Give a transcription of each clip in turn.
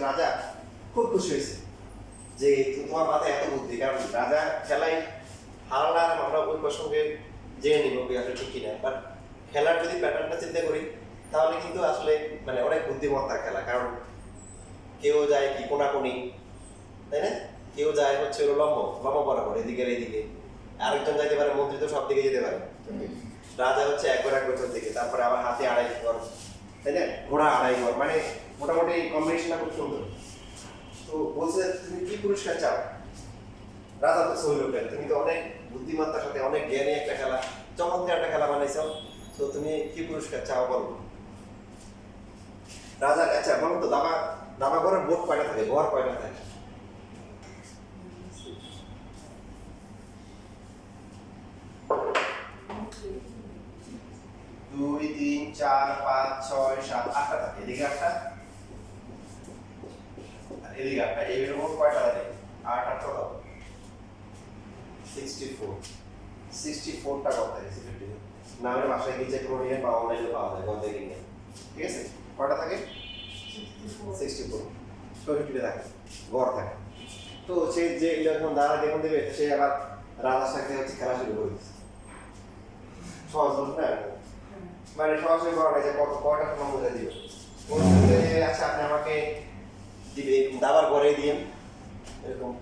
রাজা খুব খুশি হয়েছে যে তোমার মাথায় এত বুদ্ধি, কারণ রাজা খেলায় হারালে আর আমরা ওই প্রসঙ্গে জেনে নিব আসলে ঠিক কিনা। বাট খেলার যদি প্যাটার্নটা চিন্তা করি তাহলে কিন্তু আসলে মানে অনেক বুদ্ধিমত্তার খেলা, কারণ কেউ যায় কি কোনাকুনি, তাই না? কেউ যায় হচ্ছে ওর লম্ব লম্ব বরাবর এদিকে এইদিকে, আরেকজন যাইতে পারে মন্ত্রী তো সব দিকে যেতে পারে, রাজা হচ্ছে একবার এক বছর দিকে, তারপরে আবার হাতে আড়াই ঘর, তাই না? ঘোড়া আড়াই ঘর, মানে মোটামুটি কম্বিনেশনটা খুব সুন্দর। তো বলছে তুমি কি পুরস্কার চাও? রাজা তো সহিল, তুমি তো অনেক বুদ্ধিমত্তার সাথে অনেক জ্ঞানী একটা খেলা, চমৎকার একটা খেলা বানাইছো, তো তুমি কি পুরস্কার চাও বলো। রাজা আচ্ছা বলো তো দাবা দাবা ঘরের বোর্ড কয়টা থাকে, ঘর কয়টা থাকে? 2 3 4 5 6 7 8টা থাকে, এদিকে 8টা আর এদিকে 8টা, এর মোট কয়টা থাকে? 8 8 কত? 64টা কত থাকে? 64 না আমরা বাসায় গিয়ে চেক করে নিয়ে বা অনলাইনে পাওয়া যায় ঘর থেকে নিয়ে, ঠিক আছে? কয়টা থাকে? 64 64টা থাকে, ঘর থাকে। তো সে যে যখন দাঁড়া দেখুন দেবে সে আবার রাজার সাথে হচ্ছে খেলা শুরু করে দিচ্ছে। সহজ বলুন না, মানে সরাসরি করা যায় কত কয়টা নম্বর দিবে, বলতে আচ্ছা আপনি আমাকে দিবে দাবার ঘরে দিয়েন এরকম,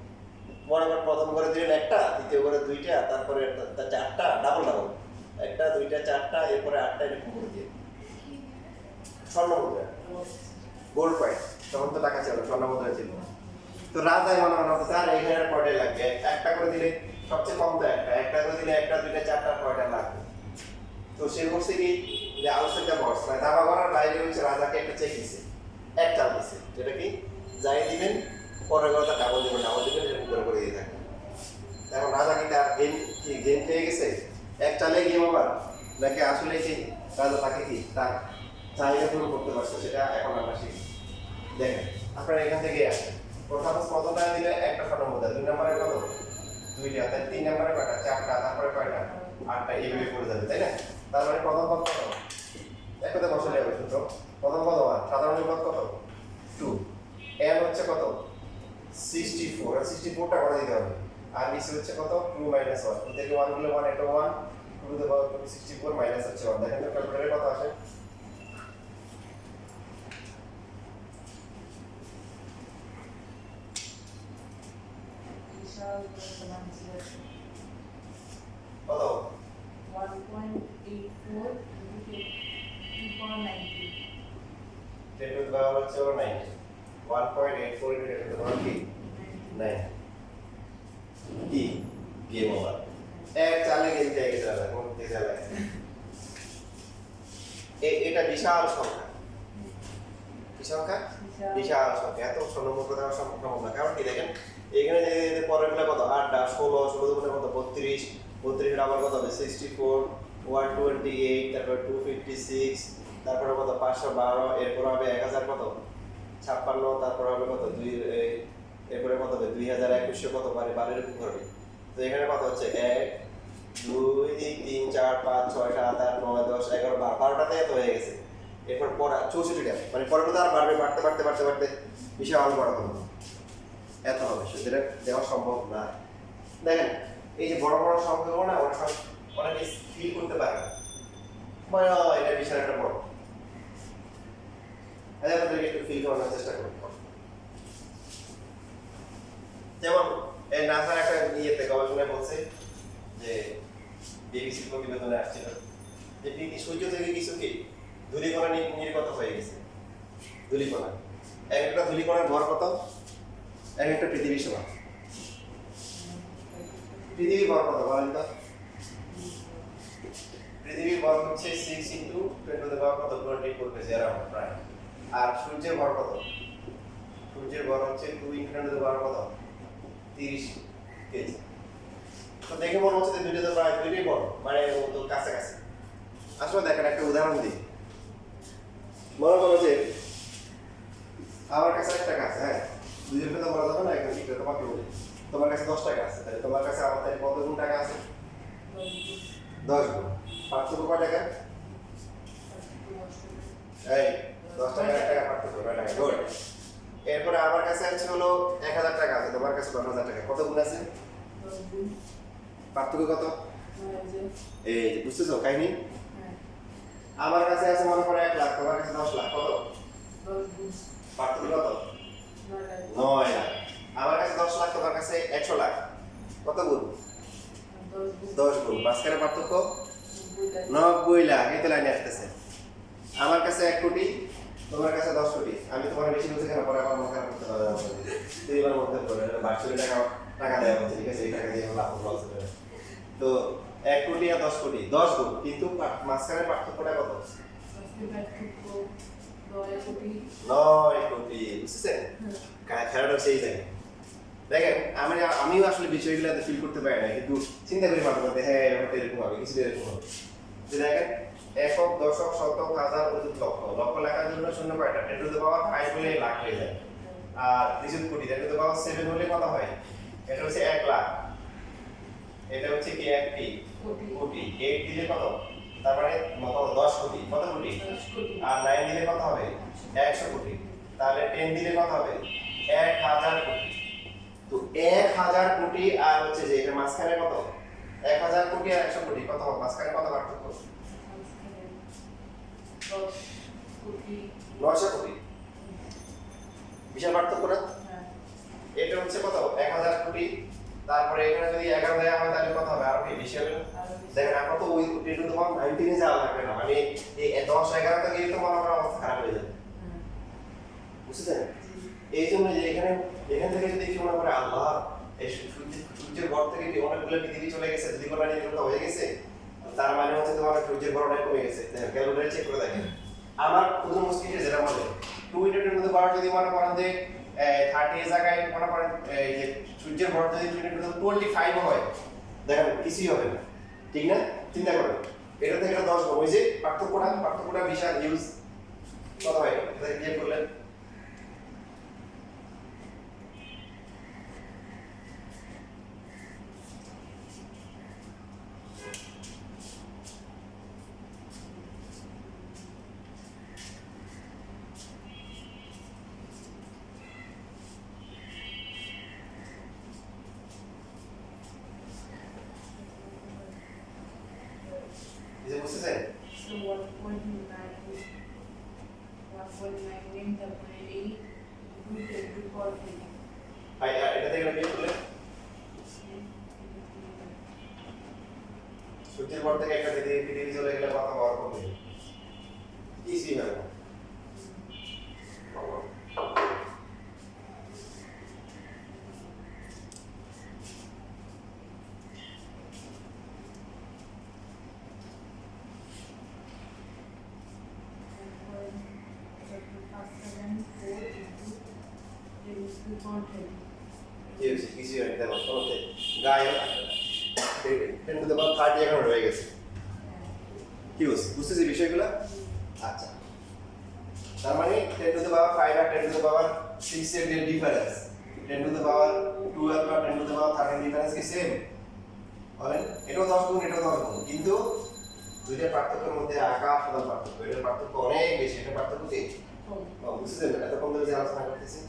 মনে করেন প্রথম ঘরে দিলেন একটা, দ্বিতীয় ঘরে দুইটা, তারপরে চারটা, ডাবল ডাবল, একটা দুইটা চারটা, এরপরে আটটা, এরকম করে দিয়ে স্বর্ণ মুদ্রা গোল্ড কয়েন, তখন তো টাকা ছিল স্বর্ণ মুদ্রা ছিল। তো রাজাই মনে মনে হতো স্যার এইখানে কয়টা লাগবে, একটা করে দিলে সবচেয়ে কম তো একটা, একটা করে দিলে একটা দুইটা চারটা কয়টা লাগবে। তো সে করছে কি যে আলোচনা বক্স মানে দাবা করার বাইরে হচ্ছে রাজাকে একটা চেক দিছে, এক চাল দিছে, যেটা কি যাই দিবেন পরের কথা ডাবল দিবেন এরকম করে দিয়ে থাকবেন। এখন রাজা কি তার গেম খেয়ে গেছে, এক চালে গেম আবার, নাকি আসলে কি রাজা তাকে কি তার চাহিদা পূরণ করতে পারছে, সেটা এখন আমরা শিখি। দেখেন আপনারা এখান থেকে আসেন, প্রথমটা দিলে একটা স্বর্ণ মুদ্রা, 2 নম্বরে কত? 2টা, তাই 3 নম্বরে কয়টা? 4টা, তারপরে কয়টা? 8টা, এইভাবে করে যাবে, তাই না? তার মানে প্রথম পদ কত? এক কথা বসালে হবে সূত্র, প্রথম পদ 1, সাধারণ পদ কত? 2, n হচ্ছে কত? 64, আর 64টা করে দিতে হবে, আর নিচে হচ্ছে কত? 2 - 1, তো থেকে 1 গুলো 1, এটা 1, 2 the power 64 মাইনাস হচ্ছে 1, দেখেন তো ক্যালকুলেটরে কত আসে? কত? 1.84 2.90 10 to the power হচ্ছে 9, 1.84 into 10 to the power কি 9, কি গেম ওভার, এক চালে গেম খেয়ে গেছে দাদা, কোন থেকে চালে এটা বিশাল সংখ্যা, কি সংখ্যা? বিশাল সংখ্যা, এত স্বর্ণমুদ্রা দেওয়া সম্ভব না। কারণ কি দেখেন এখানে যে পরেরগুলো কত? 8 16 16 দুগুণে কত? 32, 32 এর আবার কত হবে? 64, 128, তারপর 256, তারপরে কত? 512, এরপর হবে 1000 কত? 56, তারপর হবে কত? 2 এরপরে কত হবে? 2100 কত? 12 এরকম হবে। তো এখানে কত হচ্ছে? 1 2 3 4 5 6 7 8 9 10 11 12টাতে এত হয়ে গেছে। এরপর 64টা, মানে পরবর্তী আর বাড়বে, বাড়তে বাড়তে বাড়তে বাড়তে বিশাল বড় হবে, এত হবে, সেটা দেওয়া সম্ভব না। দেখেন এই যে বড় বড় সংখ্যাগুলো না অনেকে ফিল করতে পারে না, মানে এটা বিশাল একটা বড়, আপনাদের একটু ফিল করার চেষ্টা করুন। যেমন এই নাসার একটা ইয়েতে গবেষণায় বলছে যে বিবিসি প্রতিবেদনে আসছিল যে সূর্য থেকে কিছু কি ধূলিকণা নির্গত হয়ে গেছে, ধূলিকণা, এক একটা ধূলিকণার ভর কত? এক একটা পৃথিবীর সমান। পৃথিবীর ভর কত বলেন তো? পৃথিবীর ভর হচ্ছে 6 into 10 to the power কত? 24 কেজি अराउंड প্রায়। আর সূর্যের ভর কত? সূর্যের ভর হচ্ছে 2 into 10 to the power কত? 30 কেজি। তো দেখে মনে হচ্ছে যে দুইটা তো প্রায় দুইটাই বড়, মানে তো কাছাকাছি। আসলে দেখেন একটা উদাহরণ দিই, মনে করো যে আমার কাছে 1 টাকা আছে, হ্যাঁ দুজনকে তো বলা যাবে না, এখন ঠিক তোমাকে বলি তোমার কাছে 10 টাকা আছে, তাহলে তোমার কাছে আমার তাহলে কত গুণ টাকা আছে? 10 গুণ। পার্থক্য কয় টাকা? এই 10 টাকা 1 টাকা পার্থক্য কয় টাকা? গুড। এরপরে আমার কাছে আছে হলো 1000 টাকা আছে, তোমার কাছে 10000 টাকা, কত গুণ আছে? পার্থক্য কত? এই যে বুঝতেছো কাহিনী? আমার কাছে আছে মনে করো 1 লাখ, তোমার কাছে 10 লাখ, কত? পার্থক্য কত? 9 লাখ। আমার কাছে 10 লাখ, তোমার কাছে 100 লাখ, কত গুণ? 10 গুণ। মাঝখানে পার্থক্য 90 লাখ। এই তো লাইনে আসতেছে। আমার কাছে 1 কোটি, তোমার কাছে 10 কোটি। আমি তোমার বেশি বলছি কেন? পরে আমার মনে করতে পারবে না। তুই এবার মনে করে 22 টাকা টাকা দেওয়া হচ্ছে, ঠিক আছে? এই টাকা দিয়ে লাভ লস হবে। তো 1 কোটি আর 10 কোটি 10 গুণ, কিন্তু মাঝখানে পার্থক্যটা কত? 9 কোটি। বুঝছেন? খেলাটা সেই জায়গায় দেখেন, আমিও আসলে বিষয়গুলো ফিল করতে পারি না, কিন্তু চিন্তা করি মাঝে মধ্যে, হ্যাঁ ব্যাপারটা এরকম হবে, কিছু এরকম হবে। যে দেখেন, একক, দশক, শতক, হাজার, অযুত, লক্ষ। লক্ষ লেখার জন্য শূন্য কয়টা? 10 টু দ্য পাওয়ার 5 হলে লাখ হয়ে যায়। আর নিযুত কোটি 10 টু দ্য পাওয়ার 7 হলে কত হয়? এটা হচ্ছে 1 লাখ। এটা হচ্ছে কি 1 কোটি। 8 দিলে কত? তার মানে 10 কোটি। কত কোটি? আর 9 দিলে কত হবে? 100 কোটি। তাহলে 10 দিলে কত হবে? 1000 কোটি। তো 1000 কোটি আর হচ্ছে যে এটা মাঝখানে কত? 1000 কোটি আর 100 কোটি কত হবে? মাঝখানে কত পার্থক্য? 900 কোটি। বিশাল পার্থক্য না? এটা হচ্ছে কত? 1000 কোটি। তারপরে এখানে যদি 11 দেওয়া হয় তাহলে কত হবে? আরো কি বেশি হবে? দেখেন আমরা তো ওই 10 টু দ্য পাওয়ার 19 এ যাওয়া লাগবে না, মানে এই 10 11 তে গিয়ে তো মনে করেন অবস্থা খারাপ হয়ে যাবে। বুঝছেন? এই জন্য যে এখান থেকে যদি কি মনে করে আল্লাহ এই সূর্যের ভর থেকে অনেকগুলো পৃথিবী চলে গেছে, যদি কোরবানি এরকম হয়ে গেছে, তার মানে হচ্ছে তোমার সূর্যের ভর অনেক কমে গেছে। দেখেন ক্যালকুলেটর চেক করে দেখেন। আমার প্রথম মুশকিল যেটা বলে 2 × 10 টু দ্য পাওয়ার যদি মনে করেন যে 30 এর জায়গায় মনে করেন এই যে সূর্যের ভর যদি 2 × 25 হয়, দেখেন কিছুই হবে না, ঠিক না? চিন্তা করেন, এটা থেকে 10 গুণ, ওই যে পার্থক্যটা বিশাল ইউজ। কত হয় এটা দিয়ে করলেন? বুঝতেছেন? So 1.9 তারপরে 8 2 পর থেকে ভাই এটা থেকে বিয়োগ করলে সূর্যের ভর থেকে একটা পৃথিবী চলে গেলে কত পাওয়ার কমবে? কিছুই হবে না। কি হয়েছে? কিছুই হয়নি। দেখো কোনোতে গায়ে 10 টু দ্য পাওয়ার 30 এখন রয়ে গেছে। কি হচ্ছে? বুঝতেছি বিষয়গুলো? আচ্ছা, তার মানে 10 টু দ্য পাওয়ার 5 আর 10 টু দ্য পাওয়ার 6 এর যে ডিফারেন্স, 10 টু দ্য পাওয়ার 12 আর 10 টু দ্য পাওয়ার 13 ডিফারেন্স কি সেম? বলেন, এটাও 10 গুণ, এটাও 10 গুণ, কিন্তু দুইটার পার্থক্যের মধ্যে আকাশ পাতাল পার্থক্য। এটার পার্থক্য অনেক বেশি, এটার পার্থক্য কি? বুঝছেন? এত কম ধরে যে আলোচনা করতেছি।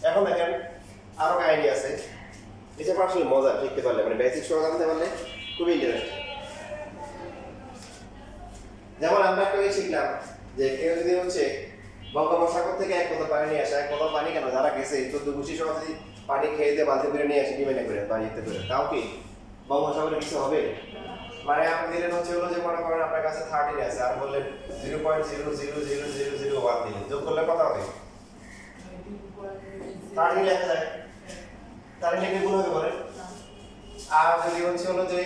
এখন দেখেন আরো কাহিনী আছে, এটা আসলে মজা শিখতে পারলে, মানে বেসিক সহ জানতে পারলে খুবই ইন্টারেস্টিং। যেমন আমরা একটা শিখলাম যে কেউ যদি হচ্ছে বঙ্গোপসাগর থেকে 1 বোতল পানি নিয়ে আসে, 1 বোতল পানি কেন, যারা গেছে 14 গুছি সহ যদি পানি খেয়ে দিয়ে বালতি করে নিয়ে আসে ডিমেনে করে বাড়িতে করে, তাও কি বঙ্গোপসাগরে কিছু হবে? মানে আপনি দিলেন হচ্ছে হলো যে মনে করেন আপনার কাছে 30 আছে আর বললেন 0.0000001 দিলেন, যোগ করলে কত হবে? 30 লেখা যায়, 30 লিখে গুণ হবে বলেন। আর যদি হচ্ছে হলো যে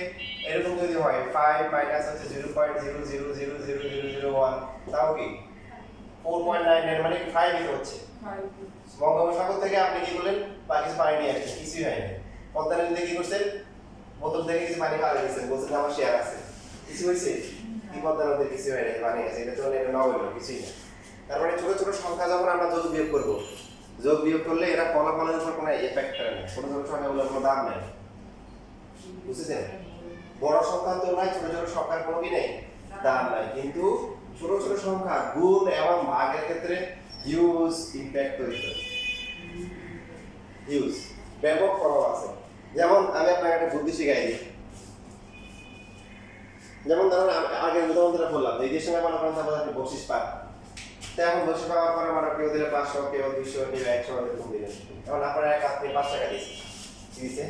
এরকম যদি হয় 5 মাইনাস হচ্ছে 0.0000001, তাও কি 4.9 এর মানে 5 এর হচ্ছে। বঙ্গোপসাগর থেকে আপনি কি করলেন? পানি নিয়ে আসছেন, কিছুই হয়নি। পদ্মা নদীতে কি করছেন? বোতল থেকে কিছু পানি খাওয়া গেছেন, বলছেন আমার শেয়ার আছে, কিছু হয়েছে? কি পদ্মা নদীতে কিছু হয়নি, পানি আছে, এটা তো এটা না হইলো কিছুই না। তার মানে ছোট ছোট সংখ্যা যখন আমরা যোগ বিয়োগ করবো, যোগ বিয়োগ করলে এরা ফলাফলের উপর কোনো এফেক্ট করে না, ছোট ছোট সংখ্যাগুলোর কোনো দাম নেই। বুঝেছেন? বড় সংখ্যার তুলনায় ছোট ছোট সংখ্যার কোনো কি নেই, দাম নাই, কিন্তু ছোট ছোট সংখ্যা গুণ এবং ভাগের ক্ষেত্রে হিউজ ইমপ্যাক্ট তৈরি করে, হিউজ ব্যাপক প্রভাব আছে। যেমন আমি আপনাকে একটা বুদ্ধি শিখাই দিই। যেমন ধরুন আগে উদাহরণ যেটা বললাম, এই দেশের মনে করেন তারপর আপনি বকশিস পান, তো এখন বকশিস পাওয়ার পরে মানে কেউ দিলে 500, কেউ 200, কেউ 100 এরকম দিলেন। এখন আপনার আপনি 5 টাকা দিয়েছেন, কি দিয়েছে?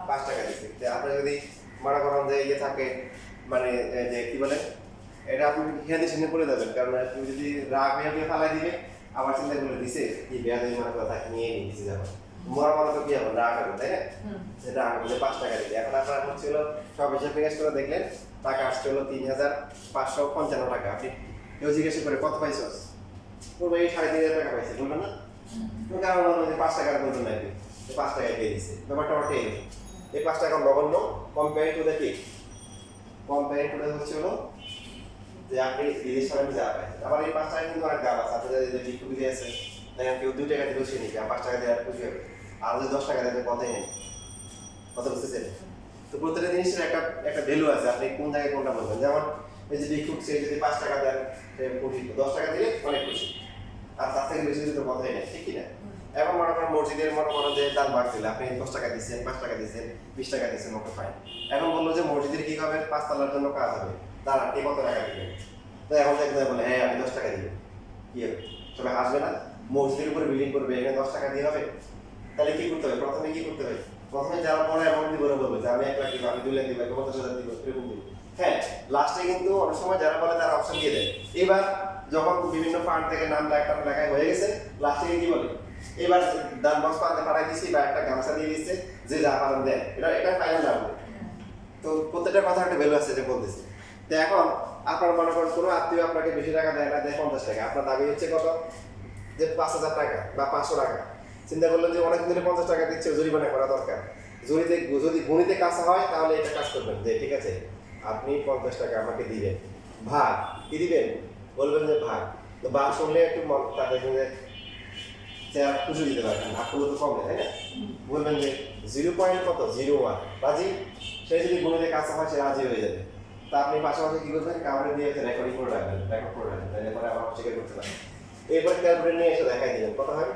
5 টাকা দিয়েছে। আপনি যদি মনে করেন যে ইয়ে থাকে মানে যে কি বলে এটা আপনি খেয়ালি শুনে পড়ে যাবেন, কারণ তুমি যদি রাগ হয়ে আপনি ফালাই দিবে আবার চিন্তা করলে দিছে কি বেয়া দিয়ে মনে কথা নিয়ে নিয়ে যাবে, মরা মনে তো কি হবে, রাগ হবে, তাই না? সেটা আমি 5 টাকা দিই। এখন আপনার হচ্ছিল সব হিসাব নিকাশ করে দেখলেন টাকা আসছে হলো 3555 টাকা। আপনি কেউ জিজ্ঞাসা করে কত পাইছস, বলবো এই 3500 টাকা পাইছি, বলবেন না? কারণ বলবো যে 5 টাকার মতো নাকি 5 টাকায় পেয়ে দিচ্ছে, ব্যাপারটা ওটাই। এই 5 টাকা নগণ্য কম্পেয়ার টু দ্য কি, কম্পেয়ার টু দ্য হচ্ছে হলো যে আপনি বিদেশ সামনে যা পাইছেন। আবার এই 5 টাকা কিন্তু অনেক দাম আছে। আপনি যদি বিক্রি দিয়ে আছে দেখেন কেউ 2 টাকা দিলেও সে নিবে, 5 টাকা দিয়ে আর খুশি হবে, আর যদি 10 টাকা দেবে কথাই নেই, কথা বুঝতেছেন? তো প্রত্যেকটা জিনিসের একটা একটা ভ্যালু আছে, আপনি কোন জায়গায় কোনটা বলবেন। যেমন এই যে ভিক্ষুক সে যদি 5 টাকা দেন, 10 টাকা দিলে অনেক খুশি, আর তার থেকে বেশি দিতে কথাই নেই, ঠিক কি না? এখন মনে করেন মসজিদের মনে করেন যে দান বাড়ছিল, আপনি 10 টাকা দিচ্ছেন, 5 টাকা দিচ্ছেন, 20 টাকা দিচ্ছেন, ওকে ফাইন। এখন বললো যে মসজিদের কি হবে, 5 তলার জন্য কাজ হবে, দাঁড়া কে কত টাকা দিবেন? তো এখন দেখতে বলে হ্যাঁ আমি 10 টাকা দিব, কি হবে? সবাই হাসবে না? মসজিদের উপরে বিল্ডিং করবে, এখানে 10 টাকা দিয়ে হবে? তাহলে কি করতে হবে? প্রথমে কি করতে হবে? প্রথমে যারা পরে অ্যামাউন্ট দিব বলবে যে আমি 1 লাখ দিব, আমি 2 লাখ দিব, 50,000 দিব, এরকম দিব। হ্যাঁ, লাস্টে কিন্তু অনেক সময় যারা বলে তারা অপশন দিয়ে দেয়। এবার যখন বিভিন্ন ফান্ড থেকে নাম লেখায় হয়ে গেছে, লাস্টে কি বলে এবার দান বক্স পাতে পাঠাই দিছি বা একটা গামছা দিয়ে দিচ্ছে যে যা পারেন দেন, এটা ফাইনাল দাঁড়াবে। তো প্রত্যেকটা কথা একটা ভ্যালু আছে যে বলতেছি। তো এখন আপনার মনে করেন কোনো আত্মীয় আপনাকে বেশি টাকা দেয় না, দেয় 50 টাকা, আপনার দাবি হচ্ছে কত, যে 5,000 টাকা বা 500 টাকা। চিন্তা করলেন যে অনেক দিনে 50 টাকা দিচ্ছে, জরিমানা করা দরকার। যদি গণিতে কাজ হয় তাহলে এটা কাজ করবেন যে ঠিক আছে আপনি 50 টাকা আমাকে দিবেন, ভাগ কি দিবেন, বলবেন যে ভাগ। তো ভাগ শুনলে একটু মন তাদের যে খুশি দিতে পারবেন, ভাগগুলো তো কমে, তাই না? বলবেন যে 0.01 রাজি, সে যদি গণিতে কাজ হয় সে রাজি হয়ে যাবে। তা আপনি পাশাপাশি কি করবেন, কাউরে দিয়ে রেকর্ডিং করে রাখবেন, রেকর্ড করে রাখবেন, তাহলে পরে আবার স্বীকার করতে পারেন। এরপর ক্যালকুলেটর নিয়ে এসে দেখাই দিবেন কত হয়,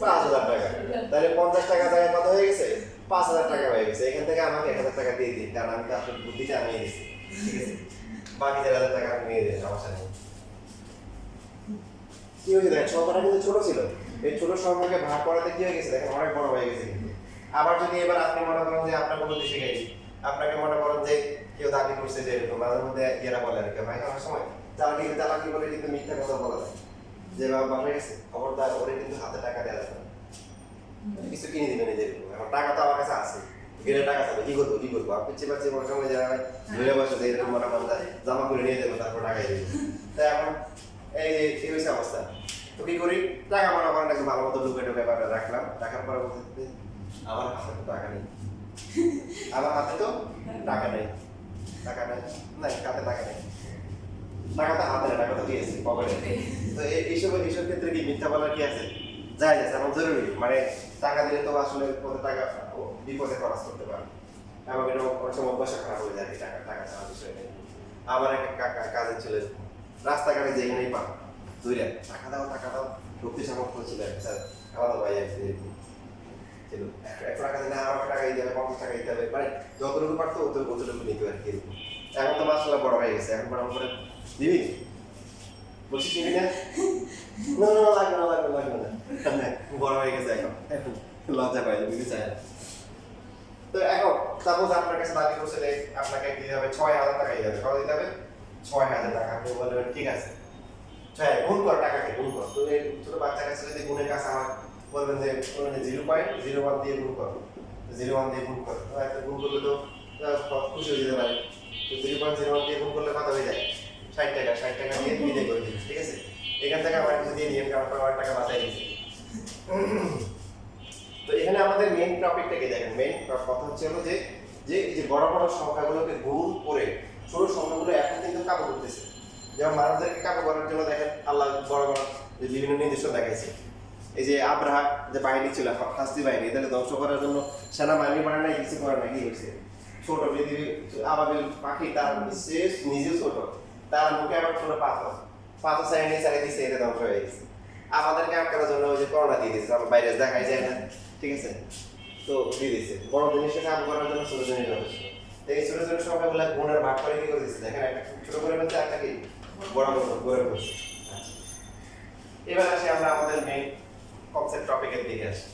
5,000 টাকা। তাহলে 50 টাকা জায়গায় কত হয়ে গেছে, 5,000 টাকা হয়ে গেছে। এখান থেকে আমাকে 1,000 টাকা দিয়ে দিন, কারণ আমি তো আপনার বুদ্ধিটা আনিয়ে দিচ্ছি, ঠিক আছে? বাকি 4,000 টাকা আপনি নিয়ে দিন, সমস্যা নেই। কি হয়েছে দেখেন, সংখ্যাটা কিন্তু ছোট ছিল, এই ছোট সংখ্যাকে ভাগ করাতে কি হয়ে গেছে দেখেন অনেক বড় হয়ে গেছে কিন্তু। আবার যদি এবার আপনি মনে করেন যে আপনার কোনো দেশে গেছি, আপনাকে মনে করেন যে কেউ দাবি করছে যে এরকম, মাঝে মধ্যে ইয়েরা বলে আর কি, ভাই অনেক সময় চালাকি বলে কিন্তু মিথ্যা কথা বলা যায়, যে বাপে গেছে খবরদার ওরে কিন্তু হাতে টাকা দেওয়া যাবে না, কিছু কিনে দিবেন এই যে এখন টাকা তো আমার কাছে আছে, গেলে টাকা চাবে, কি করবো আপনি চেপাচ্ছে কোনো সময় যারা ধরে বসে যে এরকম মনে করেন জামা করে নিয়ে যাবো, তারপর টাকা দিয়ে দেবো। তাই এখন এই হয়েছে অবস্থা। তো কি করি, টাকা মনে করেন একটু ভালো মতো ঢুকে ব্যাপারটা রাখলাম, রাখার পরে বলতে আমার হাতে তো টাকা নেই, আমার হাতে তো টাকা নেই, টাকা নেই নাই হাতে টাকা নেই, টাকা তো হাতে নেই, টাকা তো দিয়েছি পকেটে। তো এইসব ক্ষেত্রে কি মিথ্যা বলার কি আছে, যাই যাচ্ছে আমার জরুরি, মানে টাকা দিলে তো আসলে কত টাকা বিপদে খরচ করতে পারে, এবং এটা অনেক সময় অভ্যাসা খারাপ হয়ে যায়, টাকা টাকা ছাড়া বিষয় নেই। আমার একটা কাজের ছেলে রাস্তাঘাটে যেখানেই পান দুইটা টাকা দাও ঢুকতে সামর্থ্য ছিল, স্যার খাওয়া দাওয়া পাই ছিল, 1 টাকা দিলে আর টাকা দিতে হবে, 50 টাকা দিতে হবে, মানে যতটুকু পারতো অতটুকু নিতে আর কি। এখন তো মাসাল্লাহ বড় হয়ে গেছে, এখন বড় করে দিবি বলছি চিনি না, লাগবে না, বড় হয়ে গেছে এখন লজ্জা পাই দিতে চায় না। তো এখন সাপোজ আপনার কাছে দাবি করছে যে আপনাকে দিতে হবে 6,000 টাকা দিতে হবে, কত দিতে হবে, 6,000 টাকা। আপনি বলবেন ঠিক আছে, গুণ কর, টাকাকে গুণ কর। তো এই ছোট বাচ্চা কাছে যদি গুণের কাছে আমার বলবেন যে 0.01 দিয়ে গুণ কর, 0.1 দিয়ে গুণ কর, তো একটা গুণ করলে তো খুশি হয়ে যেতে পারে। তো 0.01 দিয়ে গুণ করলে কত হয়ে যায়, 60 টাকা। 60 টাকা দিয়ে বিদায় করে দিন, ঠিক আছে? এখান থেকে আমার কিছু দিয়ে নিয়ে কারণ আমার টাকা বাঁচাই দিয়েছে। তো এখানে আমাদের মেইন টপিকটাকে দেখেন, মেইন কথা হচ্ছে হলো যে এই যে বড় বড় সংখ্যাগুলোকে গুণ করে ছোট সংখ্যাগুলো এখন কিন্তু কাবু করতেছে। যেমন মানুষদেরকে কাবু করার জন্য দেখেন আল্লাহ বড় বড় বিভিন্ন নির্দেশনা দেখাইছে। এই যে আব্রাহা যে বাহিনী ছিল, হাস্তি বাহিনী, এদেরকে ধ্বংস করার জন্য সেনাবাহিনী বাড়ে নাই, কিছু করে নাই, কি হয়েছে ছোট পৃথিবী আবাবিল পাখি তার সে নিজেও ছোট, তার মুখে আবার ছোট পাথর, পাথর সাইড নিয়ে চালিয়ে দিচ্ছে, এটা ধ্বংস হয়ে গেছে। আমাদেরকে আটকানোর জন্য ওই যে করোনা দিয়ে দিয়েছে, আমার বাইরে দেখাই যায় না, ঠিক আছে, তো দিয়ে দিচ্ছে। বড় জিনিসকে কাম করার জন্য ছোট জিনিস যথেষ্ট। এই ছোট ছোট সংখ্যাগুলো গুণের ভাগ করে কি করে দিচ্ছে দেখেন, একটা ছোট করে ফেলছে, একটা কি বড় করে ফেলছে। আচ্ছা, এবার আসি আমরা আমাদের মেইন কনসেপ্ট টপিকের দিকে আসি।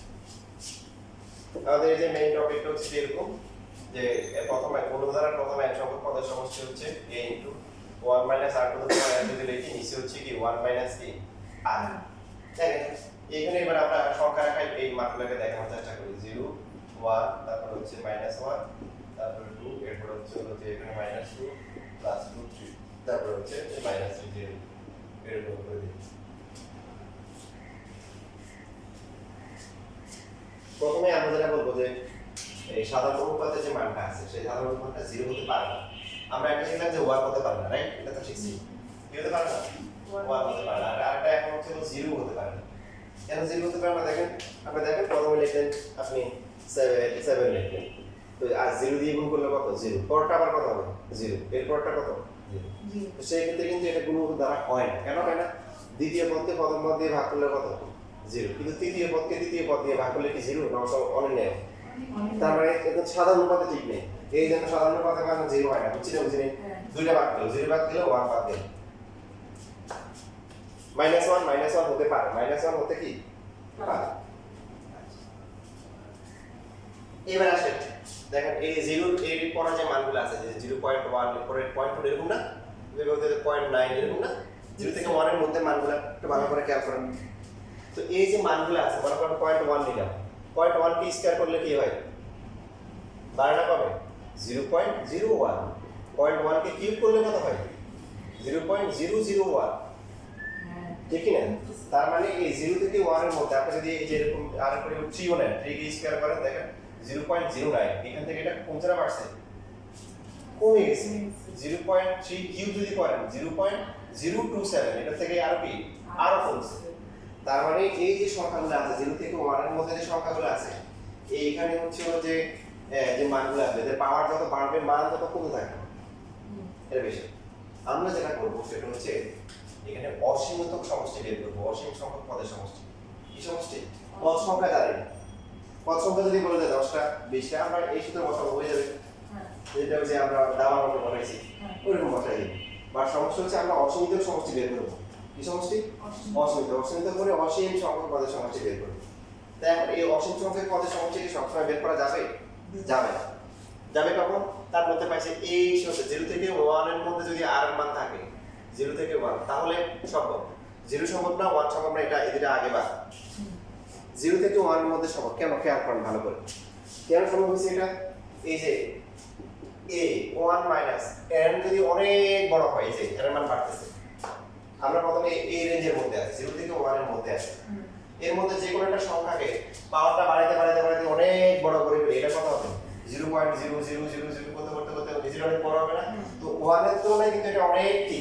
আমাদের এই যে মেইন টপিকটা হচ্ছে এরকম যে প্রথমে গুণধারার প্রথম এক সংখ্যক পদের সমষ্টি হচ্ছে a into 1 minus r two the power n যদি লিখি, নিচে হচ্ছে কি 1 মাইনাস কি r। তাই না? এখানে এবার আমরা সংখ্যা রাখাই এই মানগুলোকে দেখানোর চেষ্টা করি, 0 1, তারপর হচ্ছে -1, তারপর 2, এরপর হচ্ছে এখানে -2 +2 3, তারপর হচ্ছে -3 0, এরকম করে দিই। প্রথমে আমরা যেটা বলবো যে এই সাধারণ অনুপাতের যে মানটা আছে সেই সাধারণ অনুপাতটা 0 হতে পারে না। আমরা একটা শিখলাম যে 1 হতে পারে না, রাইট? এটা তো শিখছি। কি হতে পারে না? 1 হতে পারে না। আর আরেকটা এখন হচ্ছে 0 হতে পারে না। কেন 0 হতে পারে না দেখেন, আপনি দেখেন প্রথমে লিখলেন আপনি 7 লিখলেন, তো আর 0 দিয়ে গুণ করলে কত? 0। পরটা আবার কত হবে? 0। এর পরটা কত? 0। তো সেই ক্ষেত্রে কিন্তু এটা গুণ দ্বারা হয় না। কেন হয় না? দ্বিতীয় পদকে প্রথম পদ দিয়ে ভাগ করলে কত? 0। কিন্তু তৃতীয় পদকে দ্বিতীয় পদ দিয়ে ভাগ করলে কি 0? না, অনির্ণয়। তার মানে এটা সাধারণ অনুপাতে ঠিক নেই। এই জন্য সাধারণ অনুপাতে মানে 0 হয় না, বুঝছি না? বুঝিনি? দুইটা ভাগ দিল, 0 ভাগ দিল, 1 ভাগ দিল। -1 হতে পারে, -1 হতে কি পারে। এবার আসেন দেখেন এই 0 এর পরে যে মানগুলো আছে যে 0.1 এর পরে 0.2 এরকম না, এভাবে 0.9 এরকম না, 0 থেকে 1 এর মধ্যে মানগুলো একটু ভালো করে খেয়াল করেন। তো এই যে মানগুলো আছে, মনে করেন 0.1 নিলাম, 0.1 কে স্কয়ার করলে কি হয়? 12 না পাবে 0.01। 0.1 কে কিউব করলে কত হয়? 0.001। ঠিক কি না? তার মানে এই 0 থেকে 1 এর মধ্যে আপনি যদি এই যে এরকম আর করে 3 ও নেন, 3 কে স্কয়ার করেন, দেখেন 0.09, এখান থেকে এটা কমছে না বাড়ছে? কমে গেছে। 0.3 কিউব যদি করেন 0.027, এটা থেকে আরো কি আরো কমছে। তার মানে এই যে সংখ্যাগুলো আছে 0 থেকে 1 এর মধ্যে যে সংখ্যাগুলো আছে, এইখানে হচ্ছে যে যে মানগুলো আছে এদের পাওয়ার যত বাড়বে মান তত কমে থাকবে, এটা বেশি। আমরা যেটা করব সেটা হচ্ছে এখানে অসীমিত সমষ্টি বের করব, অসীম সংখ্যক পদের সমষ্টি। কি সমষ্টি? পদ সংখ্যা জানি না, পদ সংখ্যা যদি বলে দেয় 10টা 20টা, আমরা এই সূত্রে বসাবো, হয়ে যাবে। যেটা হচ্ছে আমরা দাবার মতো বানাইছি ওইরকম বসাই দিব। বা সমস্যা হচ্ছে আমরা অসীমিত সমষ্টি বের করব। কি সমষ্টি? অসীমিত করে অসীম সংখ্যক পদের সমষ্টি বের করব। তাই এখন এই অসীম সংখ্যক পদের সমষ্টি কি সবসময় বের করা যাবে? যাবে না। যাবে কখন? তার মধ্যে পাইছে এই 0 থেকে 1 এর মধ্যে যদি r এর মান থাকে 0 থেকে 1, তাহলে সম্ভব। 0 সম্ভব না, 1 সম্ভব না, এটা এদিকে আগে বাদ। 0 থেকে 1 এর মধ্যে সম্ভব। কেন? খেয়াল করেন ভালো করে। কেন সম্ভব হচ্ছে এটা? এই যে a 1 মাইনাস n যদি অনেক বড় হয়, এই যে এর মান বাড়তেছে। আমরা প্রথমে এই রেঞ্জের মধ্যে আছি, 0 থেকে 1 এর মধ্যে আছি। এর মধ্যে যে কোনো একটা সংখ্যাকে পাওয়ারটা বাড়াইতে অনেক বড় করে ফেলি, এটা কত হবে? 0.0000 করতে নিজের অনেক বড় হবে না? তো 1 এর তুলনায় কিন্তু এটা অনেক কি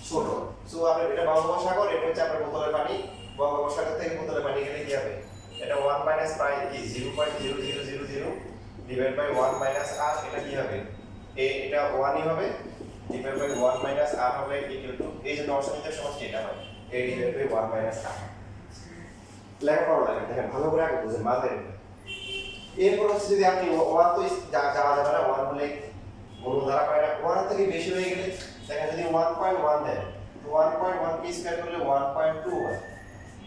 ছোট। সো আপনি এটা বঙ্গোপসাগর, এটা হচ্ছে আপনার বোতলের পানি, বঙ্গোপসাগর থেকে বোতলের পানি গেলে কি হবে? এটা 1 মাইনাস প্রায় কি 0.0000 ডিভাইড বাই 1 মাইনাস r, এটা কি হবে? এটা 1ই হবে, ডিভাইড বাই 1 মাইনাস r হবে ইকুয়াল টু, এই জন্য অসীমিত সমষ্টি এটা হয় a divide by 1 minus r। লেখাপড়া লাগে, দেখেন ভালো করে আগে বুঝেন, মাথায় রেখে। এরপর হচ্ছে যদি আপনি 1 তো যাওয়া যাবে না, 1 হলে গুণ দ্বারা পায় না, 1 থেকে বেশি হয়ে গেলে দেখেন যদি 1.1 দেন, তো 1.1 কে স্কয়ার করলে 1.2 হয়,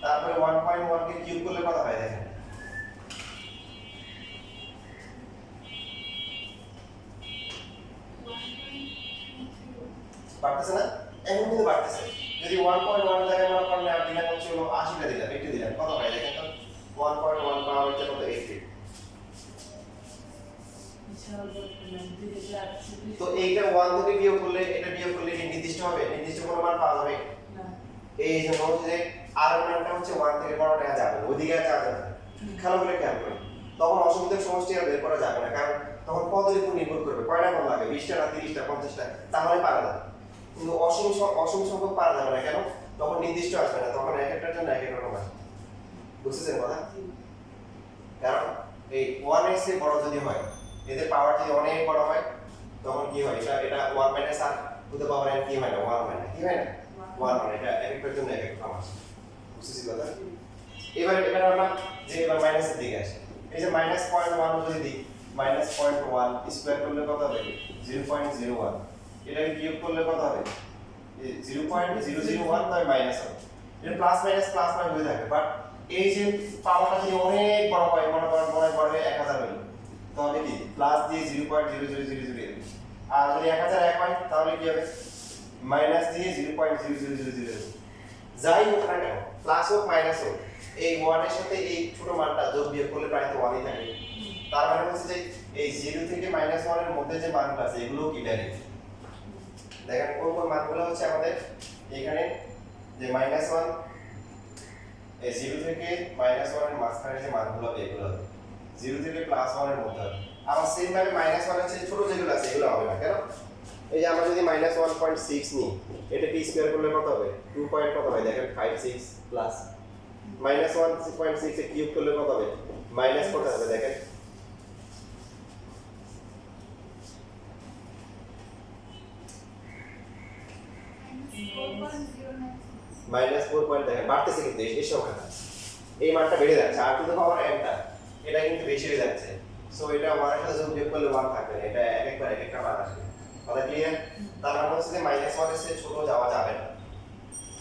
তারপরে 1.1 কে কিউব করলে কত হয় দেখেন? বাড়তেছে না? এখন কিন্তু বাড়তেছে। যদি 1.1 জায়গায় মনে করেন আর দিলাম হচ্ছে 80টা দিলাম, 80 দিলাম, কত হয় দেখেন তো? 1.1 পাওয়ার হচ্ছে কত? 80। তো এইটা 1 থেকে বিয়োগ করলে, এটা বিয়োগ করলে কি নির্দিষ্ট হবে? নির্দিষ্ট কোনো মান পাওয়া যাবে না। এই জন্য হচ্ছে আর এর মানটা হচ্ছে 1 থেকে বড়টা যাবে, ওইদিকে আর যাবে না। খেয়াল করে খেয়াল করুন, তখন অসীমিত সমষ্টি আর বের করা যাবে না, কারণ তখন পদের উপর নির্ভর করবে কয়টা কোন লাগে, 20টা না 30টা 50টা, তাহলে পারা যাবে। কিন্তু অসীম সংখ্যক পারা যাবে না, কেন? তখন নির্দিষ্ট আসবে না, তখন এক একটার জন্য এক এক রকম আসবে। বুঝছেন কথা? কারণ এই 1 এর চেয়ে বড় যদি হয়, এদের পাওয়ার যদি অনেক বড় হয় তখন কি হয়, এটা 1 minus R to the power n কি হয় না 1 হয় না, কি হয় না 1 হয়, এটা এক একটার জন্য এক এক ফর্ম আসে, বুঝতেছি কথা। এবার আমরা যে এবার মাইনাসের দিকে আসি, এই যে -0.1 যদি দিই -0.1 স্কয়ার করলে কত হবে 0.01, এটাকে কিউব করলে কত হবে 0.001 তাই মাইনাস হবে, এটা প্লাস মাইনাস হয়ে থাকে। বাট এই যে পাওয়ারটা যদি অনেক বড় হয়, মনে করেন বড় হয়ে 1000 হলো, তাহলে কি প্লাস দিয়ে 0.0000 আর যদি 1001 হয় তাহলে কি হবে মাইনাস দিয়ে 0.0000। যাই হোক না কেন, প্লাস হোক মাইনাস হোক, এই 1 এর সাথে এই ছোট মানটা যোগ বিয়োগ করলে প্রায় তো 1ই থাকে। তার মানে হচ্ছে যে এই 0 থেকে -1 এর মধ্যে যে মানগুলো আছে এগুলোও কি ডাইরেক্ট। দেখেন কোন কোন মানগুলো হচ্ছে আমাদের এখানে, যে -1 এই 0 থেকে -1 এর মাঝখানে যে মানগুলো হবে এগুলো হবে 0 থেকে +1 এর মধ্যে হবে। আবার সেম ভাবে -1 এর চেয়ে ছোট যেগুলো আছে এগুলো হবে না, কেন? এই যে আমরা যদি -1.6 নিই, এটা কি স্কয়ার করলে কত হবে 2 পয়েন্ট কত হয় দেখেন 56 প্লাস -1.6 এ কিউব করলে কত হবে মাইনাস কত হবে দেখেন -4 পয়েন্ট দেখেন বাড়তেছে, কিন্তু এই সংখ্যাটা এই মানটা বেড়ে যাচ্ছে, আর টু দ্য পাওয়ার n টা এটা কিন্তু বেশি হয়ে যাচ্ছে। সো এটা 1 এর সাথে যোগ বিয়োগ করলে 1 থাকবে না, এটা এক একবার এক একটা মান আসবে। কথা ক্লিয়ার? তার মানে হচ্ছে যে -1 এর চেয়ে ছোট যাওয়া যাবে না।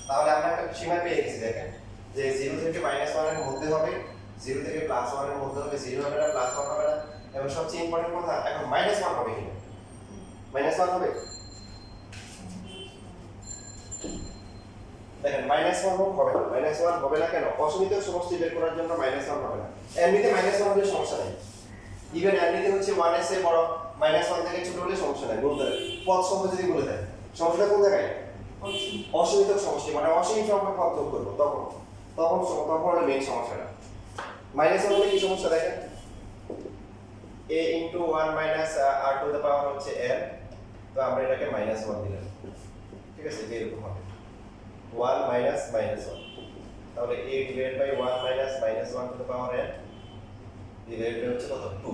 তাহলে আমরা একটা সীমা পেয়ে গেছি, দেখেন যে 0 থেকে -1 এর মধ্যে হবে, 0 থেকে +1 এর মধ্যে হবে, 0 হবে না +1 হবে না, এবং সবচেয়ে ইম্পর্টেন্ট কথা এখন -1 হবে কিনা, -1 হবে দেখেন -1 হবে না, -1 হবে না কেন? অসীমিত সমষ্টি বের করার জন্য -1 হবে না। এমনিতে -1 হলে সমস্যা নেই, ইভেন এমনিতে হচ্ছে 1 এর চেয়ে বড় -1 থেকে ছোট হলে সমস্যা নাই, বলতে পদ সংখ্যা যদি বলে দেয় সমস্যাটা কোন জায়গায় অসীমিত সমষ্টি, মানে অসীম সংখ্যক পদ যোগ করব তখন হলো মেইন সমস্যাটা। -1 হলে কি সমস্যা দেখেন, a * 1 - r টু দ্য পাওয়ার হচ্ছে n, তো আমরা এটাকে -1 দিলাম, ঠিক আছে, এরকম হবে 1 - -1, তাহলে a / 1 - -1 two the power n divided হচ্ছে কত 2।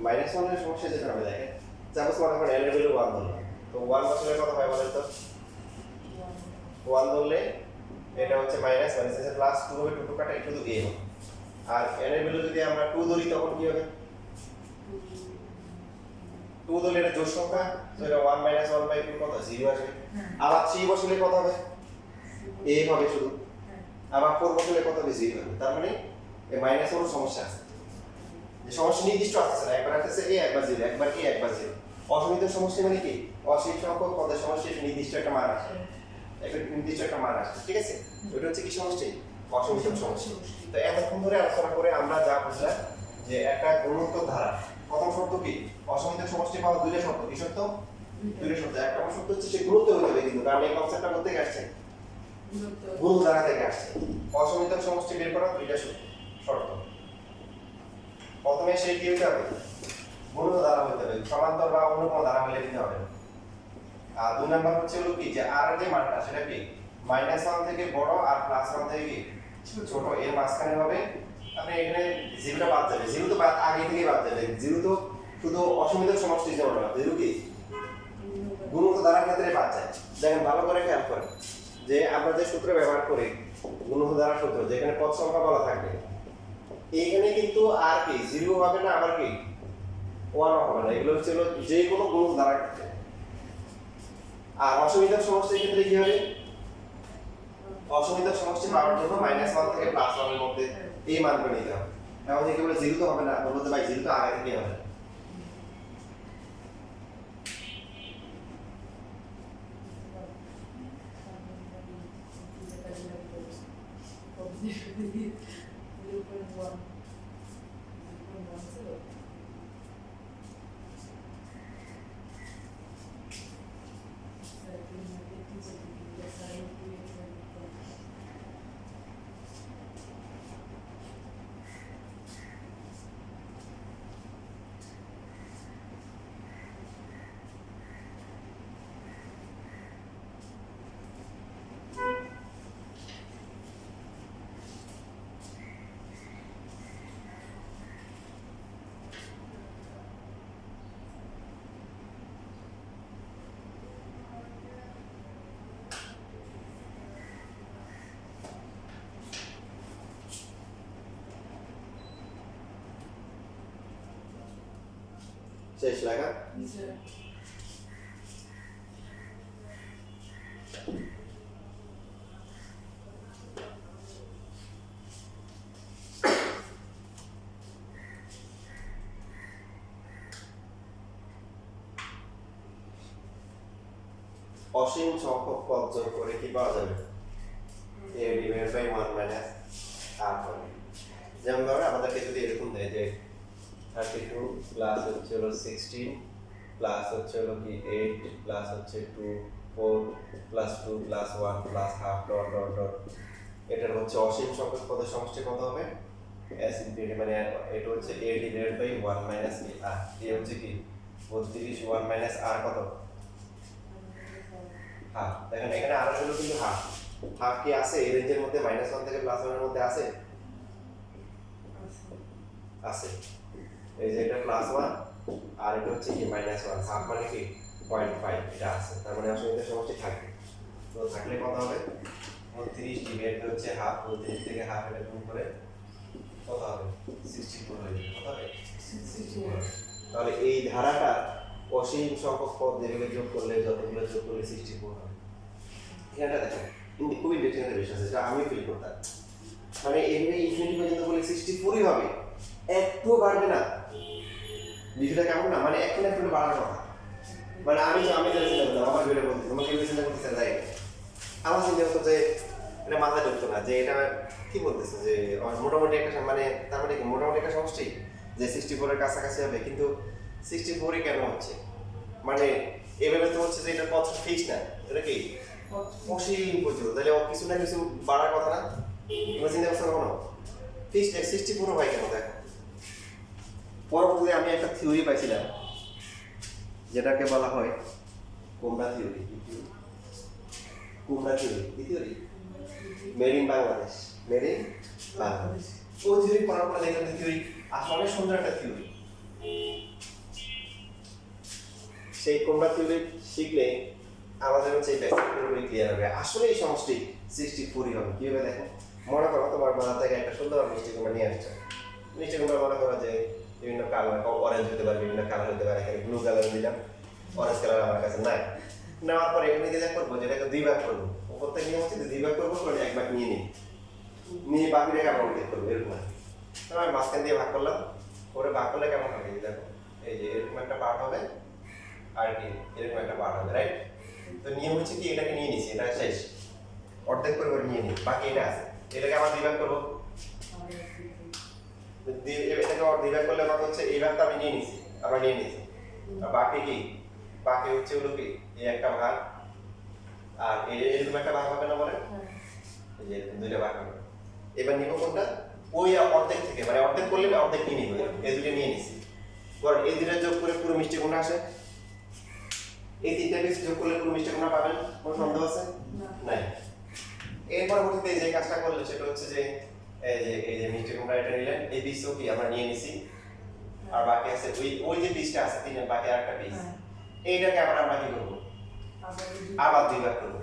-1 এর সমস্যা যেটা হবে দেখেন, সাপোজ মনে করেন n এর ভ্যালু 1 ধরলাম, তো 1 বসালে কত হয় বলেন তো, 1 ধরলে এটা হচ্ছে মাইনাস এসে প্লাস 2 হবে, 2 কাটা শুধু a হবে, আর n এর ভ্যালু যদি আমরা 2 ধরি তখন কি হবে 2 ধরলে এটা জোড় সংখ্যা, তো এটা 1 - 1/2 কত 0 আসবে। আবার 3 বসালে কত হবে a হবে শুধু, আবার 4 বসালে কত হবে 0 হবে। তার মানে এই মাইনাস এর সমস্যা আছে, যে সমস্যা নির্দিষ্ট আসছে না, একবার আসছে a একবার 0, একবার a একবার 0। অসীমিত সমষ্টি মানে কি অসীম সংখ্যক পদের সমষ্টি নির্দিষ্ট একটা মান আসে, ঠিক আছে, ওটা হচ্ছে কি সমষ্টি অসীমিত সমষ্টি। তো এতক্ষণ ধরে আলোচনা করে আমরা যা বুঝলাম যে একটা গুণোত্তর ধারা প্রথম শর্ত কি অসীমিত সমষ্টি পাওয়া দুইটা শর্ত, কি শর্ত দুইটা শর্ত। একটা শর্ত হচ্ছে সে গুণোত্তর হতে হবে, কিন্তু কারণ এই কনসেপ্টটা করতে আসছে গুণ ধারা থেকে আসছে। অসীমিত সমষ্টি বের করা দুইটা শর্ত, প্রথমে সেই কি হতে হবে গুণ ধারা হতে হবে, সমান্তর বা অন্য কোনো ধারা হলে দিতে হবে। আর দুই নাম্বার হচ্ছে হলো কি যে আর এর যে মানটা সেটা কি -1 থেকে বড় আর +1 থেকে কি ছোট, এর মাঝখানে হবে। আপনি এখানে 0টা বাদ যাবে, 0 তো বাদ আগে থেকেই বাদ যাবে, 0 তো শুধু অসীমিত সমষ্টির জন্য না, 0 কি গুণিত ধারার ক্ষেত্রে বাদ যায়। দেখেন ভালো করে খেয়াল করেন যে আমরা যে সূত্র ব্যবহার করি গুণিত ধারার সূত্র, যেখানে পদ সংখ্যা বলা থাকবে, এইখানে কিন্তু আর কি 0 হবে না, আবার কি 1 হবে না, এগুলো হচ্ছে যে কোনো গুণিত ধারার ক্ষেত্রে। আর অসীমিত সমষ্টির ক্ষেত্রে কি হবে অসীমিত সমষ্টি পাওয়ার জন্য -1 থেকে +1 এর মধ্যে এই মানটা নিতে হবে। এখন যে কেবল 0 তো হবে না, বলতে ভাই 0 তো আগে থেকে হবে। শেষ লেখা নিচে অসীম সংখ্যক পদ যোগ করে কি পাওয়া যাবে a divided by 1 minus r হবে। যেমন ধরো আমাদেরকে যদি এরকম দেয় যে 32 প্লাস হচ্ছে হলো 16 প্লাস হচ্ছে হলো কি 8 প্লাস হচ্ছে 2 4 plus 2 plus 1 plus half dot dot dot, এটার হচ্ছে অসীম সংখ্যক পদের সমষ্টি কত হবে s ইনফিনিটি, মানে এটা হচ্ছে a divided by 1 minus r, এই হচ্ছে কি 32 1 মাইনাস r কত হাফ। দেখেন এখানে আর হলো কিন্তু হাফ, হাফ কি আছে এই রেঞ্জের মধ্যে -1 থেকে +1 এর মধ্যে আছে আছে, এই যে এটা +1 আর এটা হচ্ছে কি -1, হাফ মানে কি 0.5, এটা আছে, তার মানে আসলে এটা সমষ্টি থাকবে। তো থাকলে কত হবে 32 ডিভাইড হচ্ছে হাফ, 32 থেকে হাফ এটা গুণ করে কত হবে 64 হয়ে যাবে, কত হবে 64। তাহলে এই ধারাটা অসীম সংখ্যক পদ যেগুলো যোগ করলে যতগুলো যোগ করলে 64 হবে। এখানটা দেখো কিন্তু খুবই ইন্টারেস্টিং বিষয় আছে, যেটা আমি ফিল করতাম, মানে এমনি ইনফিনিটি পর্যন্ত বলে 64ই হবে, একটু বাড়বে না। বিষয়টা কেমন না, মানে একটু বাড়ার কথা, মানে আমি যেটা চিন্তা করতাম আমার ভিডিও বলতে তোমাকে কি চিন্তা করতে চাই আমার চিন্তা করতো যে এটা মাথায় ঢুকতো না যে এটা কি বলতেছে যে মোটামুটি একটা মানে তার মানে কি মোটামুটি একটা সমষ্টি যে 64 এর কাছাকাছি হবে, কিন্তু 64ই কেন হচ্ছে, মানে এভাবে তো হচ্ছে যে এটা কত ফিক্স না, এটা কি অসীম পর্যন্ত, তাহলে কিছু না কিছু বাড়ার কথা না, তোমরা চিন্তা করছো কখনো ফিক্স 64 হয় কেন। দেখো পরবর্তীতে আমি একটা থিওরি পাইছিলাম যেটাকে বলা হয় কুমড়া থিওরি, কুমড়া থিওরি, কি theory made in Bangladesh, made in Bangladesh. ও থিওরি পড়ার পরে দেখলাম থিওরি আসলে অনেক সুন্দর একটা থিওরি, সেই কুমড়া থিওরি শিখলে আমাদের হচ্ছে এই বেসিক পুরোপুরি ক্লিয়ার হবে। আসলে এই সমষ্টি 64ই হবে। কিভাবে দেখো, মনে করো তোমার বাজার থেকে একটা সুন্দর মিষ্টি কুমড়া নিয়ে আসছো, মিষ্টি কুমড়া মনে করো যে বিভিন্ন কালার, অরেঞ্জ হতে পারে, বিভিন্ন কালার হতে পারে, এখানে ব্লু কালার দিলাম, অরেঞ্জ কালার আমার কাছে নাই, নেওয়ার পরে এখানে যে করবো যেটাকে 2 ভাগ করবো, উপর থেকে নিয়ে হচ্ছে 2 ভাগ করবো, করে 1 ভাগ নিয়ে নিয়ে বাকিটাকে আমরা উল্লেখ করবো, এরকম আর কি। আমি মাঝখান দিয়ে ভাগ করলাম, করে ভাগ করলে কেমন হবে দেখো, এই যে এরকম একটা পার্ট হবে আর কি এরকম একটা পার্ট হবে, রাইট। তো নিয়ম হচ্ছে কি এটাকে নিয়ে নিছি, এটা শেষ, অর্ধেক করে নিয়ে নিই, বাকি এটা আছে, এটাকে আবার 2 ভাগ করবো, এটাকে 2 ভাগ করলে কত হচ্ছে, এই ভাগটা আমি নিয়ে নিছি, আবার নিয়ে নিছি, আর বাকি কি, বাকি হচ্ছে হলো কি এই একটা ভাগ আর এরকম একটা ভাগ হবে না, বলে এই যে 2টা ভাগ হবে। এবার নিব কোনটা, ওই অর্ধেক থেকে, মানে অর্ধেক করলে অর্ধেক নিয়ে নিব, এই দুটো নিয়ে নিছি, বল এই দুটো যোগ করে পুরো মিষ্টি কোনটা আসে, এই 3টা পিস যোগ করলে পুরো মিষ্টি কোনটা পাবেন, কোনো সন্দেহ আছে নাই। এর পরবর্তীতে যে কাজটা করলে সেটা হচ্ছে যে এই যে মিষ্টি কুমড়া এটা নিলেন, এই পিসও কি আমরা নিয়ে নিছি, আর বাকি আছে ওই যে পিসটা আছে তিনের বাকি আরেকটা পিস, এইটাকে আবার আমরা কি করব, আবার 2 ভাগ করব।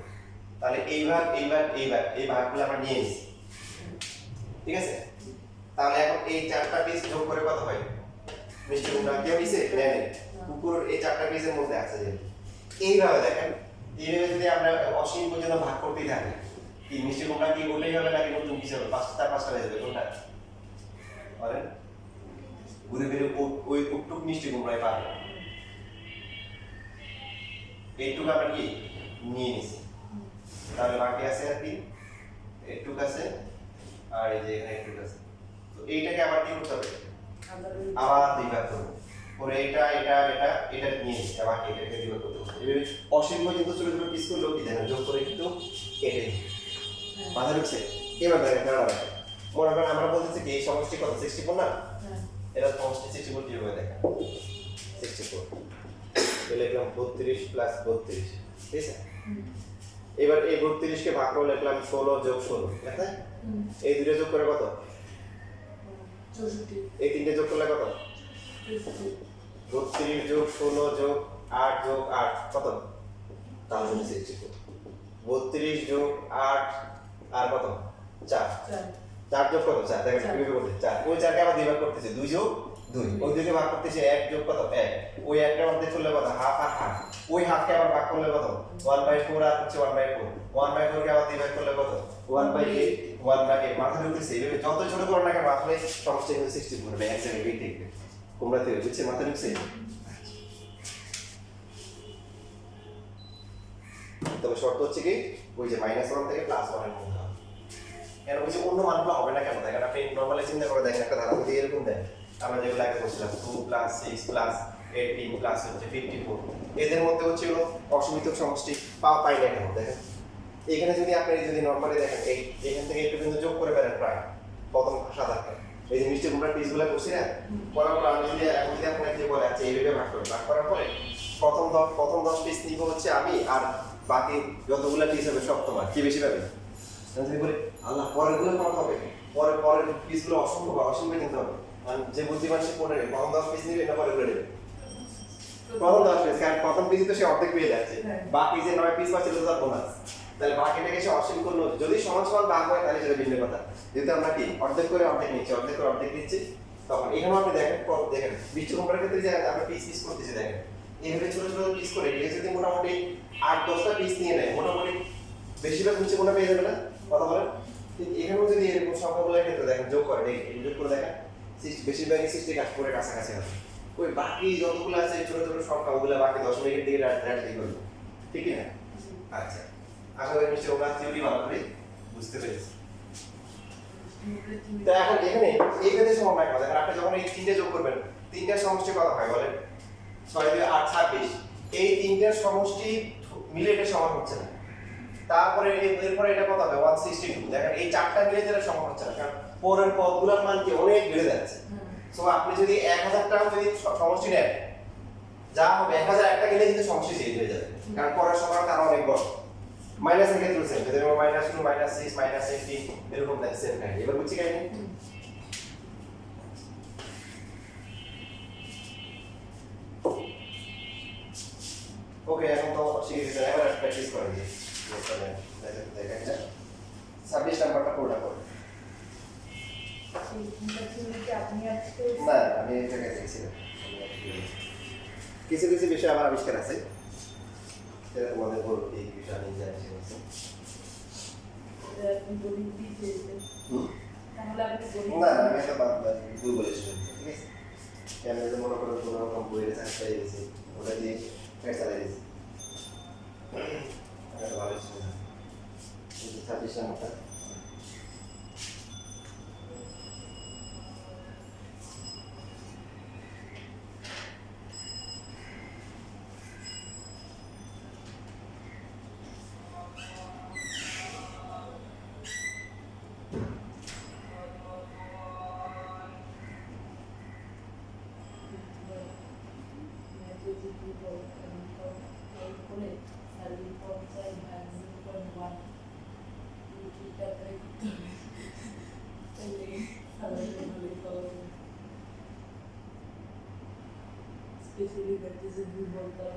তাহলে এই ভাগ এই ভাগ এই ভাগ এই ভাগগুলো আমরা নিয়ে নিছি, ঠিক আছে। তাহলে এখন এই 4টা পিস যোগ করে কত হয়, মিষ্টি কুমড়া কেউ নিছে নেন, কুকুর এই 4টা পিসের মধ্যে আছে, যে এইভাবে দেখেন, এইভাবে যদি আমরা অসীম পর্যন্ত ভাগ করতে থাকি, কি মিষ্টি কুমড়া কি বললেই হবে নাকি নতুন কিছু হবে, 5টা হয়ে যাবে, কোনটা বলেন, ঘুরে ফিরে ওই টুকটুক মিষ্টি কুমড়াই পাবে, এইটুকু আমরা কি নিয়ে নিছি, তাহলে বাকি আছে আর কি এইটুকু আছে, আর এই যে এখানে এইটুকু আছে। তো এইটাকে আবার কি করতে হবে, আবার 2 ভাগ করব, পরে এটা এটা এটা এটা নিয়ে নিছি, আবার এটাকে 2 ভাগ করতে হবে। এভাবে অসীম পর্যন্ত ছোট ছোট পিস করলে কি দেখেন যোগ করে কিন্তু কেটে দিই, মাথা ঢুকছে। এবার দেখেন কারণ মনে করেন আমরা বলতেছি কি এই সমষ্টি কত 64 না, এটা সমষ্টি 64 কিভাবে দেখেন 64 লিখলাম 32 প্লাস 32, ঠিক আছে। এবার এই 32 কে ভাগ করে লিখলাম 16 যোগ 16, ঠিক আছে। এই দুটো যোগ করে কত 64, এই তিনটে যোগ করলে কত 32 যোগ 16 যোগ 8 যোগ 8 কত, তাহলে 64। 32 যোগ 8 আর কত 4, 4 যোগ কত 4, দেখেন কিভাবে করতে 4, ওই 4 কে আবার 2 ভাগ করতেছে, 2 যোগ 2 ওই দুইকে ভাগ করতেছে 1 যোগ কত 1 ওই একটা অর্ধেক করলে কত হাফ আর হাফ ওই হাফকে আবার ভাগ করলে কত 1/4 আর হচ্ছে 1/4 1/4 কে আবার ডিভাইড করলে কত 1/8 1/8 মাথায় ঢুকতেছে এইভাবে যত ছোট করো না কেন আসলে সমস্যা কিন্তু 64 হবে এক জায়গায় গিয়ে দেখবে তোমরা তো বুঝছে মাথায় ঢুকছে তবে শর্ত হচ্ছে কি ওই যে -1 থেকে +1 এর মধ্যে হবে কেন বলছি অন্য মানগুলো হবে না কেন দেখেন আপনি নরমালি চিন্তা করে দেখেন একটা ধারা যদি এরকম দেয় আমরা যেগুলো আগে বলছিলাম 2 + 6 + 18 প্লাস হচ্ছে 54 এদের মধ্যে হচ্ছে হলো অসীমিত সমষ্টি পাই না কেন দেখেন এখানে যদি আপনি যদি নরমালি দেখেন এই এখান থেকে একটু কিন্তু যোগ করে বেরেন প্রায় প্রথম সাদাটা এই যে মিষ্টি কুমড়ার পিসগুলো করছি না করার পর আমি যদি এখন যদি আপনাকে যে বলে আচ্ছা এইভাবে ভাগ করার পরে প্রথম 10 পিস নিব হচ্ছে আমি আর বাকি যতগুলো পিস হবে সব তোমার কি বেশি পাবে আমি বলি আল্লাহ পরের গুলো কত হবে পরের পিসগুলো অসংখ্য কিনতে হবে যে বুদ্ধিমান সে পড়ে প্রথম 10 পিস নিবে না পরে করে নেবে প্রথম 10 পিস কারণ প্রথম পিস তো সে অর্ধেক পেয়ে যাচ্ছে বাকি যে 9 পিস পাচ্ছে তো তার বোনাস তাহলে বাকিটাকে সে অসীম করলো যদি সমান সমান ভাগ হয় তাহলে সেটা ভিন্ন কথা যেহেতু আমরা কি অর্ধেক করে অর্ধেক নিচ্ছি অর্ধেক করে অর্ধেক নিচ্ছি তখন এখানে আপনি দেখেন মিষ্টি কুমড়ার ক্ষেত্রে যে আমরা পিস করতেছি দেখেন এইভাবে ছোট ছোট পিস করে এটা যদি মোটামুটি 8-10টা পিস নিয়ে নেয় মোটামুটি বেশিরভাগ মিষ্টি কুমড়া পেয়ে যাবে না কথা বলেন কিন্তু এখানেও যদি এরকম সংখ্যাগুলোর ক্ষেত্রে দেখেন যোগ করে যোগ করে দেখেন বেশিরভাগই 60 কাজ করে কাছাকাছি হবে ওই বাকি যতগুলো আছে ছোট ছোট সংখ্যা ওগুলো বাকি দশমিকের দিকে রাখতে করবে ঠিক না আচ্ছা আশা করি নিশ্চয়ই ওরা থিওরি ভালো করে বুঝতে পেরেছি তো এখন এখানে সমান রাখা দেখেন আপনি যখন এই তিনটে যোগ করবেন তিনটার সমষ্টি কত হয় বলেন 6 2 8 26 এই তিনটার সমষ্টি মিলে এটা সমান হচ্ছে না তারপরে এরপরে এটা কত হবে 162 দেখেন এই চারটা মিলে যেটা সমান হচ্ছে না কারণ পরের পদগুলোর মান কি অনেক বেড়ে যাচ্ছে সো আপনি যদি 1000 টাকা যদি সমষ্টি নেন যা হবে 1000 একটা গেলে কিন্তু সমষ্টি চেঞ্জ হয়ে যাবে কারণ পরের সংখ্যাটা তার অনেক বড় মাইনাসের ক্ষেত্রে সেম যদি আমরা -2 -6 -18 এরকম সেম কাহিনী এবার বুঝছি কাহিনী ওকে এখন তো শিখে গেছেন এবার প্র্যাকটিস করেন জি দেখেন 26 নাম্বারটা পুরোটা করুন না আমি এই জায়গায় দেখছিলাম কিছু কিছু বিষয় আমার আবিষ্কার আছে সেটা তোমাদের বলবো এই বিষয় নিয়ে যাই না আমি একটা ভুল বলেছি ঠিক আছে আমি যে মনে করো কোনো রকম বইয়ের চান্স পেয়ে গেছি ওটা দিয়ে ফের চালাই দিয়েছি ভালো ছিল 26 নাম্বারটা Especially that is a good one that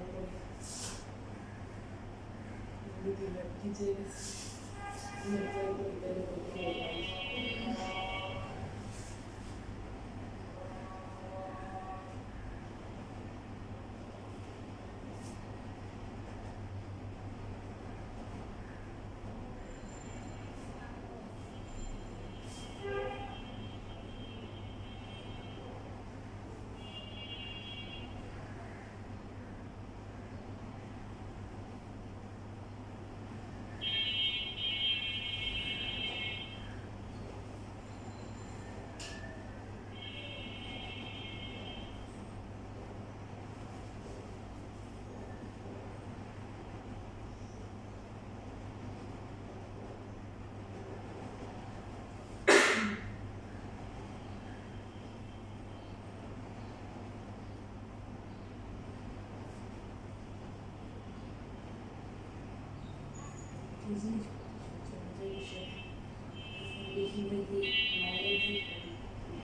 is